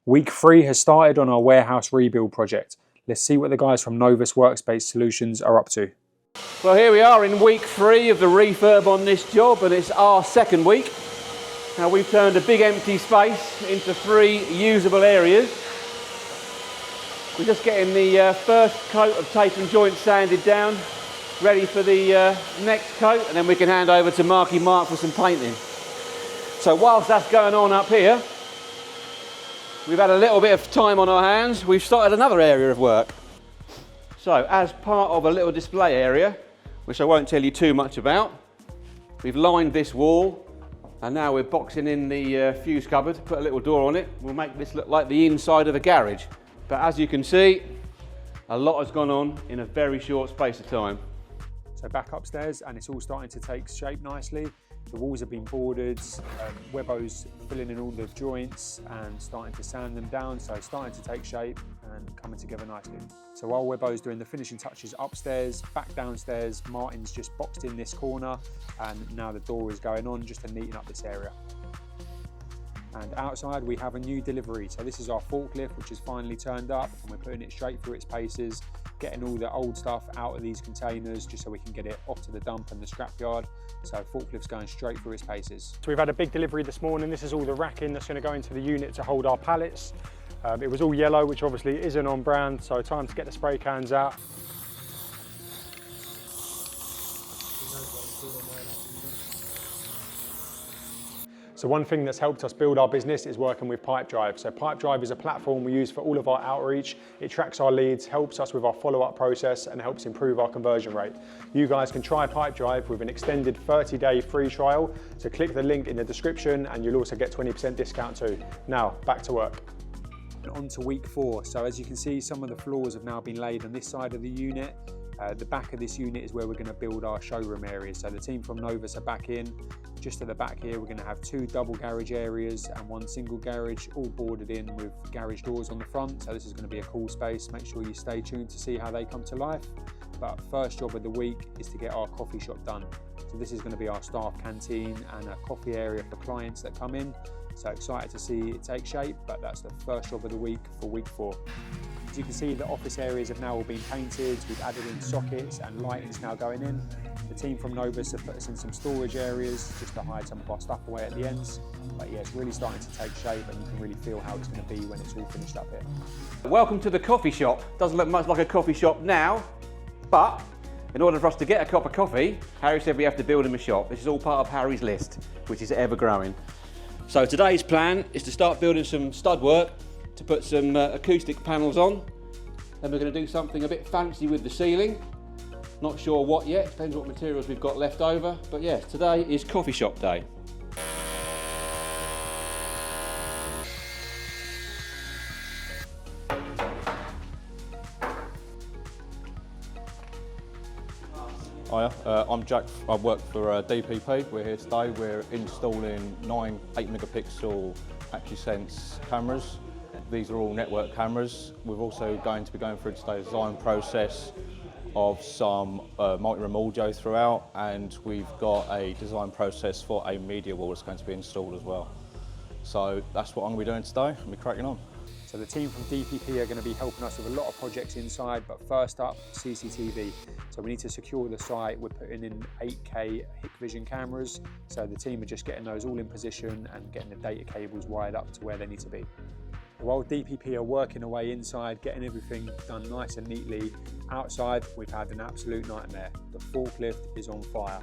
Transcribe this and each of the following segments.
Week 3 has started on our warehouse rebuild project. Let's see what the guys from Novus Workspace Solutions are up to. Well, here we are in week 3 of the refurb on this job, and it's our second week. Now we've turned a big empty space into 3 usable areas. We're just getting the first coat of tape and joint sanded down, ready for the next coat, and then we can hand over to Marky Mark for some painting. So whilst that's going on up here, we've had a little bit of time on our hands. We've started another area of work. So as part of a little display area, which I won't tell you too much about, we've lined this wall, and now we're boxing in the fuse cupboard, put a little door on it. We'll make this look like the inside of a garage. But as you can see, a lot has gone on in a very short space of time. So back upstairs, and it's all starting to take shape nicely. The walls have been boarded, Webbo's filling in all the joints and starting to sand them down, so it's starting to take shape and coming together nicely. So while Webbo's doing the finishing touches upstairs, back downstairs, Martin's just boxed in this corner, and now the door is going on just to neaten up this area. And outside we have a new delivery. So this is our forklift, which has finally turned up, and we're putting it straight through its paces, getting all the old stuff out of these containers just so we can get it off to the dump and the scrapyard. So forklift's going straight through its paces. So we've had a big delivery this morning. This is all the racking that's going to go into the unit to hold our pallets. It was all yellow, which obviously isn't on brand, so time to get the spray cans out. So one thing that's helped us build our business is working with Pipedrive. So Pipedrive is a platform we use for all of our outreach. It tracks our leads, helps us with our follow-up process, and helps improve our conversion rate. You guys can try Pipedrive with an extended 30-day free trial. So click the link in the description and you'll also get 20% discount too. Now, back to work. And on to week 4. So as you can see, some of the floors have now been laid on this side of the unit. The back of this unit is where we're going to build our showroom areas. So the team from Novus are back in. Just at the back here, we're going to have 2 double garage areas and 1 single garage, all boarded in with garage doors on the front. So this is going to be a cool space. Make sure you stay tuned to see how they come to life. But first job of the week is to get our coffee shop done. So this is going to be our staff canteen and a coffee area for clients that come in. So excited to see it take shape, but that's the first job of the week for week 4. As you can see, the office areas have now all been painted. We've added in sockets and lighting's now going in. The team from Novus have put us in some storage areas just to hide some of our stuff away at the ends. But yeah, it's really starting to take shape, and you can really feel how it's going to be when it's all finished up here. Welcome to the coffee shop. Doesn't look much like a coffee shop now, but in order for us to get a cup of coffee, Harry said we have to build him a shop. This is all part of Harry's list, which is ever growing. So today's plan is to start building some stud work to put some acoustic panels on. Then we're going to do something a bit fancy with the ceiling. Not sure what yet, depends what materials we've got left over. But yes, today is coffee shop day. Hiya, I'm Jack. I work for DPP. We're here today. We're installing 9 8-megapixel AccuSense cameras. These are all network cameras. We're also going to be going through today's design process of some multi-room audio throughout, and we've got a design process for a media wall that's going to be installed as well. So that's what I'm going to be doing today, and we're cracking on. So the team from DPP are going to be helping us with a lot of projects inside, but first up, CCTV. So we need to secure the site. We're putting in 8K Hikvision cameras. So the team are just getting those all in position and getting the data cables wired up to where they need to be. While DPP are working away inside, getting everything done nice and neatly, outside we've had an absolute nightmare. The forklift is on fire.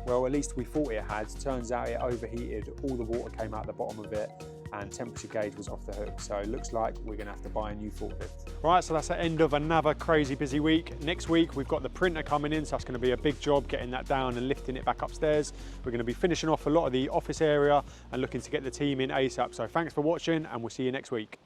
Well, at least we thought it had. Turns out it overheated, all the water came out the bottom of it, and temperature gauge was off the hook. So it looks like we're going to have to buy a new forklift. Right, so that's the end of another crazy busy week. Next week we've got the printer coming in, so that's going to be a big job getting that down and lifting it back upstairs. We're going to be finishing off a lot of the office area and looking to get the team in ASAP. So thanks for watching, and we'll see you next week.